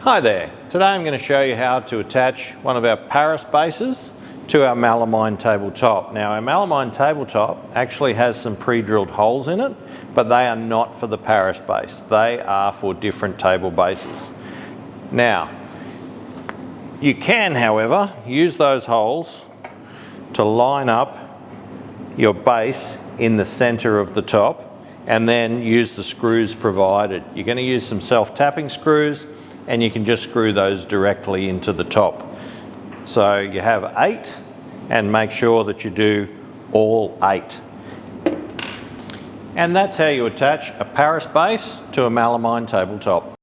Hi there, today I'm going to show you how to attach one of our Paris bases to our melamine tabletop. Now our melamine tabletop actually has some pre-drilled holes in it, but they are not for the Paris base. They are for different table bases. Now you can, however, use those holes to line up your base in the center of the top and then use the screws provided. You're going to use some self-tapping screws and you can just screw those directly into the top. So you have 8 and make sure that you do all 8. And that's how you attach a Paris base to a melamine tabletop.